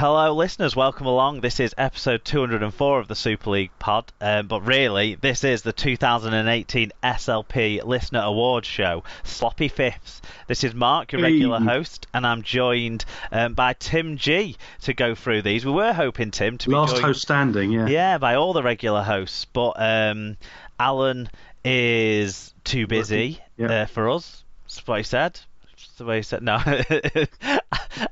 Hello, listeners. Welcome along. This is episode 204 of the Super League pod. But really, this is the 2018 SLP Listener Awards Show, Sloppy Fifths. This is Mark, your regular host, and I'm joined by Tim G to go through these. We were hoping, Tim, to be last joined, host standing, yeah. Yeah, by all the regular hosts. But Alan is too busy for us. That's what he said. The way he said no.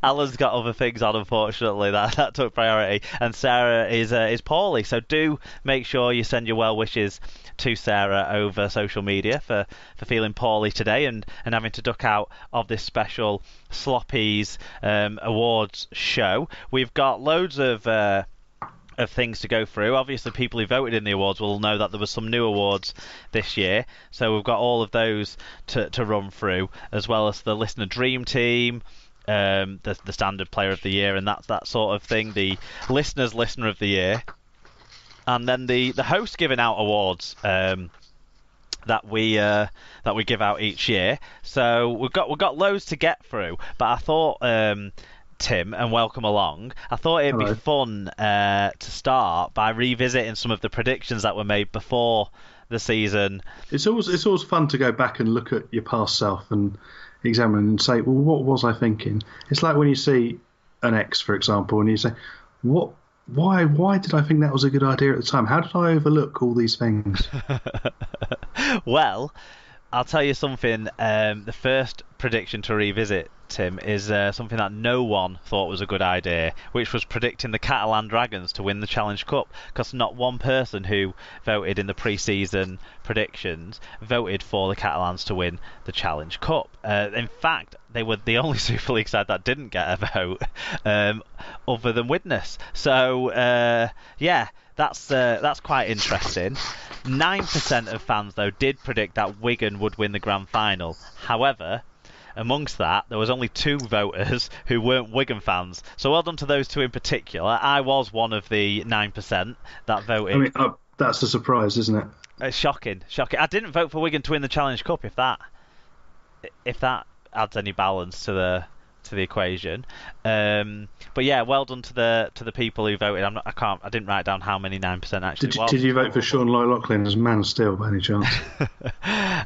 Alan's got other things on, unfortunately. That took priority, and Sarah is poorly. So do make sure you send your well wishes to Sarah over social media for feeling poorly today and having to duck out of this special Sloppy's awards show. We've got loads of things to go through. Obviously, people who voted in the awards will know that there was some new awards this year, so we've got all of those to run through, as well as the listener dream team, the standard player of the year, and that sort of thing, the listeners listener of the year, and then the host giving out awards that we give out each year. So we've got loads to get through, but I thought Tim, and welcome along. I thought it'd be fun to start by revisiting some of the predictions that were made before the season. It's always fun to go back and look at your past self and examine and say, well, what was I thinking? It's like when you see an ex, for example, and you say, why did I think that was a good idea at the time? How did I overlook all these things? Well, I'll tell you something. The first prediction to revisit, Tim, is something that no one thought was a good idea, which was predicting the Catalan Dragons to win the Challenge Cup, because not one person who voted in the pre-season predictions voted for the Catalans to win the Challenge Cup. In fact, they were the only Super League side that didn't get a vote, other than Widnes. So, that's quite interesting. 9% of fans, though, did predict that Wigan would win the grand final. However, amongst that, there was only 2 voters who weren't Wigan fans. So well done to those 2 in particular. I was one of the 9% that voted. I mean, that's a surprise, isn't it? It's shocking. I didn't vote for Wigan to win the Challenge Cup, if that adds any balance to the equation. But yeah, well done to the people who voted. I didn't write down how many 9% actually was. Did you vote for Sean Loughlin as Man of Steel by any chance?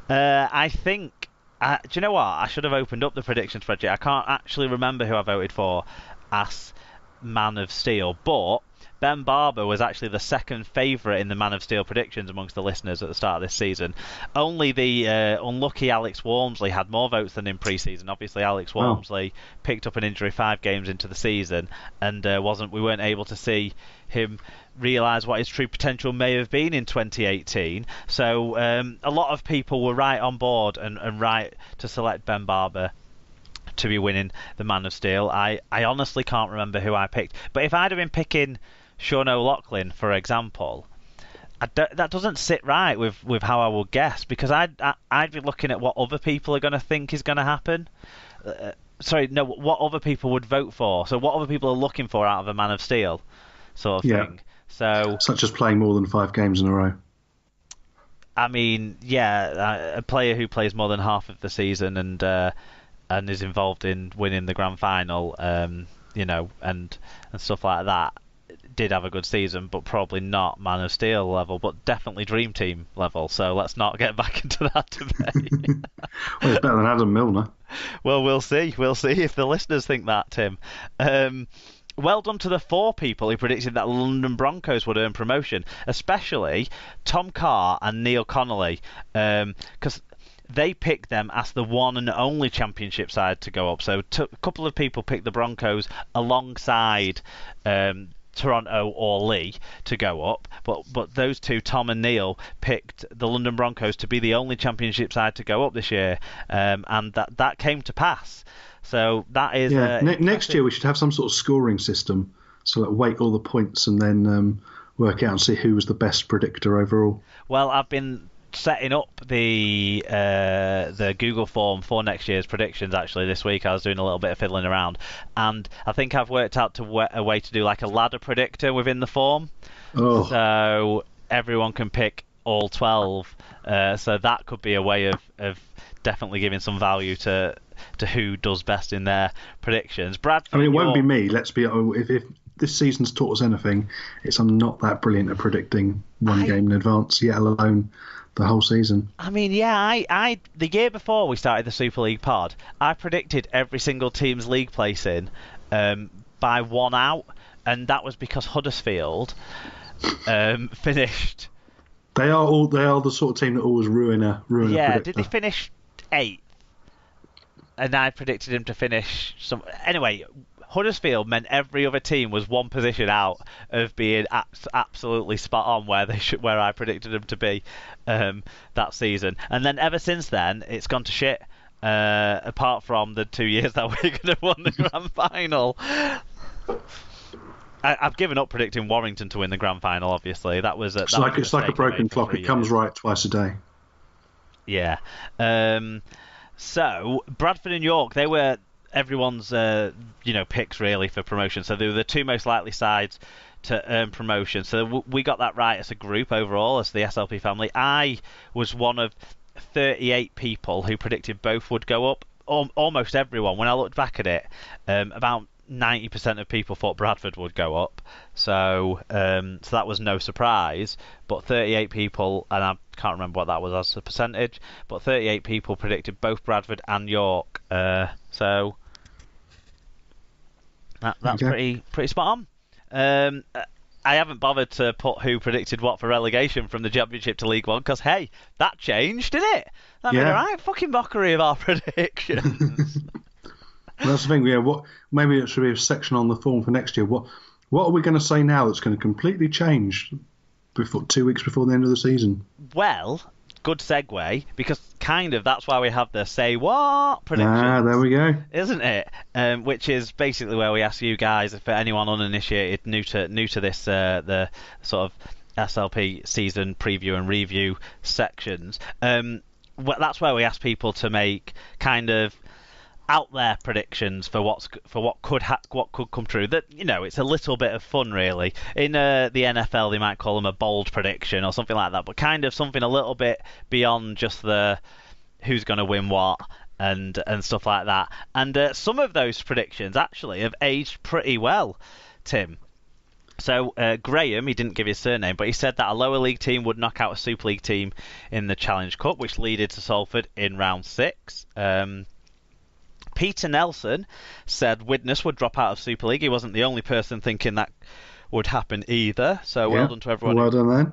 I think. Do you know what? I should have opened up the prediction spreadsheet. I can't actually remember who I voted for as Man of Steel, but Ben Barber was actually the second favourite in the Man of Steel predictions amongst the listeners at the start of this season. Only the unlucky Alex Walmsley had more votes than in pre-season. Obviously, Alex Walmsley picked up an injury 5 games into the season, and we weren't able to see him realise what his true potential may have been in 2018. So a lot of people were right on board and right to select Ben Barber to be winning the Man of Steel. I honestly can't remember who I picked, but if I'd have been picking Sean O'Loughlin, for example, that doesn't sit right with how I would guess, because I'd be looking at what other people are going to think is going to happen. What other people would vote for. So what other people are looking for out of a Man of Steel sort of thing. So, such as playing more than 5 games in a row. I mean, a player who plays more than half of the season and is involved in winning the grand final, and stuff like that, did have a good season, but probably not Man of Steel level, but definitely Dream Team level. So let's not get back into that debate. Well, it's better than Adam Milner. Well, we'll see. We'll see if the listeners think that, Tim. Well done to the 4 people who predicted that London Broncos would earn promotion, especially Tom Carr and Neil Connolly, because they picked them as the one and only championship side to go up. So a couple of people picked the Broncos alongside Toronto or Lee to go up, but those 2, Tom and Neil, picked the London Broncos to be the only championship side to go up this year, and that came to pass. So that is next year we should have some sort of scoring system, so like weight all the points and then work out and see who was the best predictor overall. Well, I've been setting up the Google form for next year's predictions. Actually, this week I was doing a little bit of fiddling around, and I think I've worked out a way to do like a ladder predictor within the form. So everyone can pick all 12. So that could be a way of definitely giving some value to to who does best in their predictions. Bradford. I mean, it won't be me. Let's be. If this season's taught us anything, it's I'm not that brilliant at predicting one game in advance, yet alone the whole season. I mean, yeah, I the year before we started the Super League pod, I predicted every single team's league placing by 1 out, and that was because Huddersfield finished. They are the sort of team that always ruin a predictor. Yeah, did they finish 8th? And I predicted him to finish some. Anyway, Huddersfield meant every other team was one position out of being absolutely spot on where I predicted them to be that season. And then ever since then, it's gone to shit. Apart from the 2 years that Wigan have won the grand final. I've given up predicting Warrington to win the grand final. Obviously, it's like a broken clock. It comes right twice a day. Yeah. So Bradford and York, they were everyone's picks really for promotion. So they were the two most likely sides to earn promotion. So we got that right as a group overall, as the SLP family. I was one of 38 people who predicted both would go up. Almost everyone. When I looked back at it, about 90% of people thought Bradford would go up, so that was no surprise. But 38 people, and I can't remember what that was as a percentage, but 38 people predicted both Bradford and York. So that's pretty spot on. I haven't bothered to put who predicted what for relegation from the Championship to League One, because hey, that changed, didn't it? That made a right fucking mockery of our predictions. Well, that's the thing. Yeah, maybe it should be a section on the form for next year. What are we going to say now that's going to completely change 2 weeks before the end of the season? Well, good segue, because kind of that's why we have the say what predictions. Ah, there we go. Isn't it? Which is basically where we ask you guys, for anyone uninitiated, new to this, the sort of SLP season preview and review sections. That's where we ask people to make kind of out there predictions for what could come true. That it's a little bit of fun really. In the NFL, they might call them a bold prediction or something like that, but kind of something a little bit beyond just the who's going to win what and stuff like that. And some of those predictions actually have aged pretty well, Tim. So Graham, he didn't give his surname, but he said that a lower league team would knock out a Super League team in the Challenge Cup, which leaded to Salford in round 6. Peter Nelson said Widnes would drop out of Super League. He wasn't the only person thinking that would happen either. So well done to everyone. Well done then.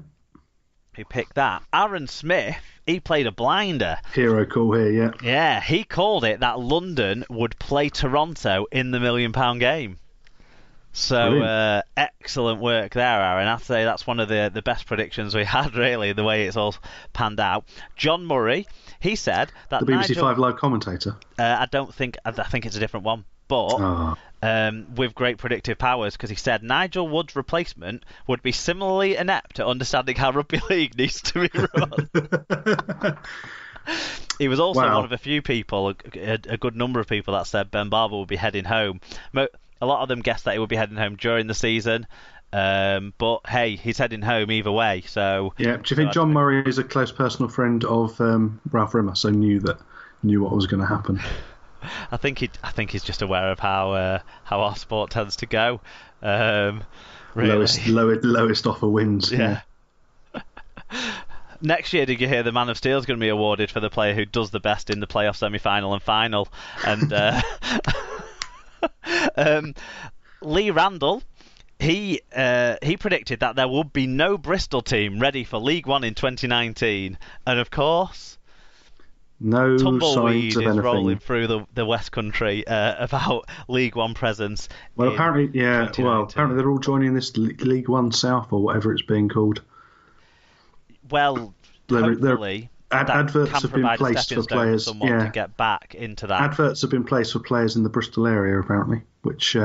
Who picked that. Aaron Smith, he played a blinder. Hero call here, yeah. Yeah, he called it that London would play Toronto in the £1 million game. So excellent work there, Aaron. I'd say that's one of the best predictions we had, really, the way it's all panned out. John Murray, he said that the BBC Five Live commentator. I think it's a different one, but with great predictive powers, because he said Nigel Wood's replacement would be similarly inept at understanding how rugby league needs to be run. He was also one of a few people, a good number of people, that said Ben Barber would be heading home. A lot of them guessed that he would be heading home during the season, but hey, he's heading home either way. So yeah, do you think John Murray is a close personal friend of Ralph Rimmer, so knew what was going to happen? I think he's just aware of how our sport tends to go. Really. Lowest offer wins. Yeah. Next year, did you hear the Man of Steel is going to be awarded for the player who does the best in the playoff semi-final and final? And Lee Randall, he predicted that there would be no Bristol team ready for League One in 2019, and of course, no tumbleweed signs of is anything rolling through the West Country about League One presence. Well, apparently they're all joining this League One South or whatever it's being called. Well, hopefully. Adverts have been placed for players. To get back into that. Adverts have been placed for players in the Bristol area, apparently, which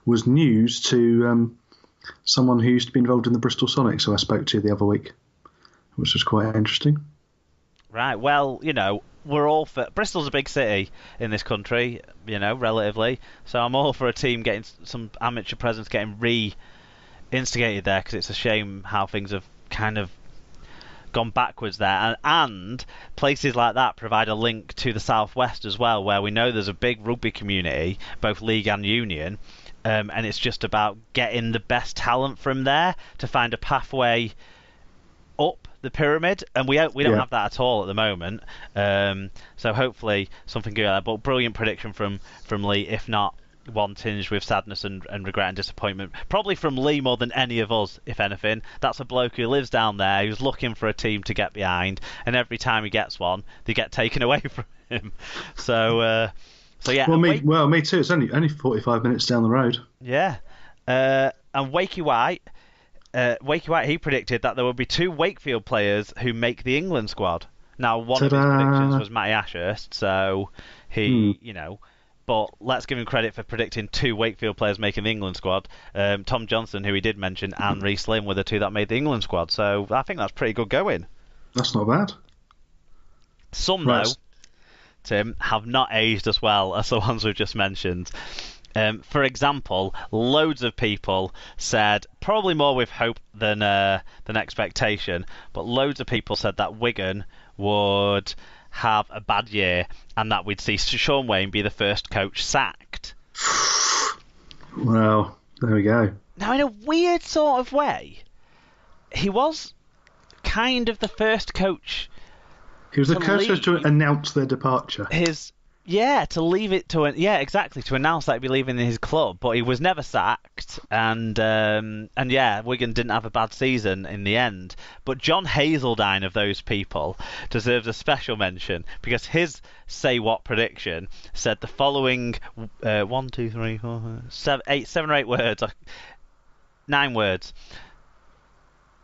was news to someone who used to be involved in the Bristol Sonics, who I spoke to the other week, which was quite interesting. Right. Well, we're all for Bristol's a big city in this country, relatively. So I'm all for a team getting some amateur presence, getting re-instigated there, because it's a shame how things have kind of gone backwards there, and places like that provide a link to the southwest as well, where we know there's a big rugby community, both league and union, and it's just about getting the best talent from there to find a pathway up the pyramid, and we don't have that at all at the moment. So hopefully something good there. But brilliant prediction from Lee, if not one tinged with sadness and regret and disappointment. Probably from Lee more than any of us, if anything. That's a bloke who lives down there, who's looking for a team to get behind, and every time he gets one, they get taken away from him. So yeah. Well, me too. It's only 45 minutes down the road. Yeah. And Wakey White, he predicted that there would be 2 Wakefield players who make the England squad. Now, one of his predictions was Matty Ashurst, so he, but let's give him credit for predicting 2 Wakefield players making the England squad. Tom Johnson, who he did mention, and Reece Lynn were the 2 that made the England squad. So I think that's pretty good going. That's not bad. Some, though, Tim, have not aged as well as the ones we've just mentioned. For example, loads of people said, probably more with hope than expectation, but loads of people said that Wigan would have a bad year and that we'd see Sean Wayne be the first coach sacked. Well, there we go. Now, in a weird sort of way, he was kind of the first coach. He was the coach to announce their departure. To leave it to to announce that he'd be leaving his club, but he was never sacked, and Wigan didn't have a bad season in the end. But John Hazeldine of those people deserves a special mention because his say what prediction said the following 7 or 8 words, 9 words.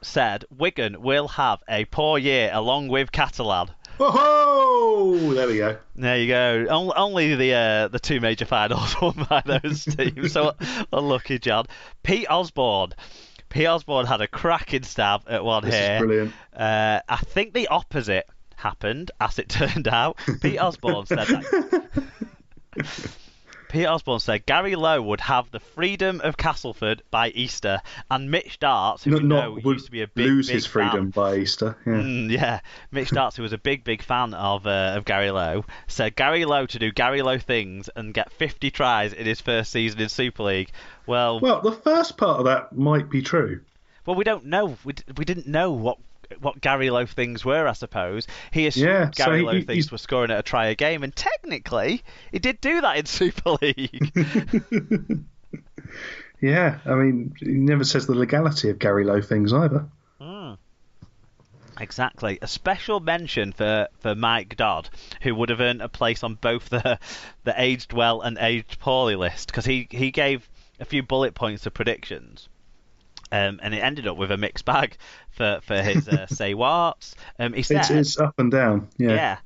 Said Wigan will have a poor year along with Catalan. Oh, there we go. There you go. Only the 2 major finals won by those teams. So unlucky, John. Pete Osborne had a cracking stab at one this here. This is brilliant. I think the opposite happened, as it turned out. Pete Osborne said Gary Lowe would have the freedom of Castleford by Easter, and Mitch Darts, who used to be a big his freedom fan. By Easter. Yeah. Mitch Darts, who was a big fan of Gary Lowe, said Gary Lowe to do Gary Lowe things and get 50 tries in his first season in Super League. Well, the first part of that might be true. Well, we don't know. We didn't know what Gary Lowe things were, I suppose. He assumed Gary Lowe things were scoring at a try a game, and technically he did do that in Super League. Yeah, I mean, he never says the legality of Gary Lowe things either. Exactly. A special mention for Mike Dodd, who would have earned a place on both the aged well and aged poorly list, because he gave a few bullet points of predictions. And it ended up with a mixed bag for his say what's. He said it's up and down. Yeah.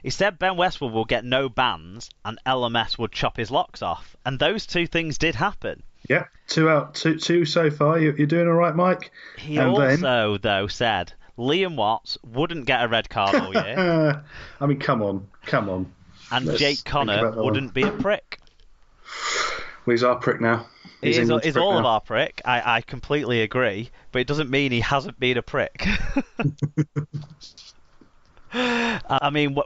He said Ben Westwood will get no bans and LMS would chop his locks off, and those 2 things did happen. Yeah, 2 out, 2 so far. You're doing all right, Mike. He also though said Liam Watts wouldn't get a red card all year. I mean, come on. And Jake Connor wouldn't be a prick. Well, he's our prick now. He's all of our prick. I completely agree, but it doesn't mean he hasn't been a prick. I mean,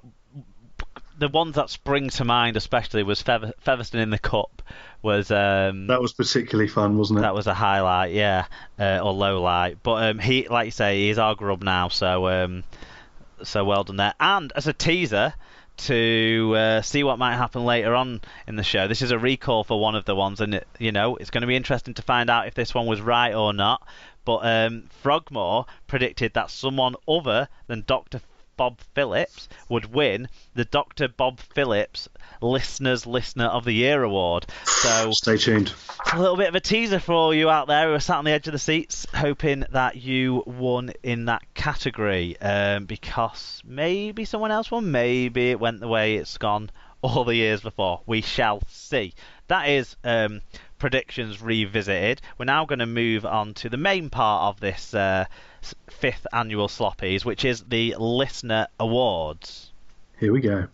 the ones that spring to mind especially was Featherstone in the Cup. That was particularly fun, wasn't it? That was a highlight, yeah, or low light. But he, like you say, he's our grub now, so well done there. And as a teaser to see what might happen later on in the show, this is a recall for one of the ones, and it's going to be interesting to find out if this one was right or not. But Frogmore predicted that someone other than Dr. Bob Phillips would win the Dr. Bob Phillips Listener of the Year award. So stay tuned. A little bit of a teaser for all you out there who are sat on the edge of the seats hoping that you won in that category, because maybe someone else won, maybe it went the way it's gone all the years before. We shall see. That is predictions revisited. We're now going to move on to the main part of this 5th annual Sloppies, which is the Listener Awards. Here we go.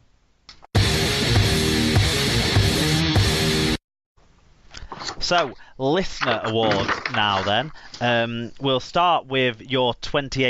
So, Listener Awards now then. We'll start with your 2018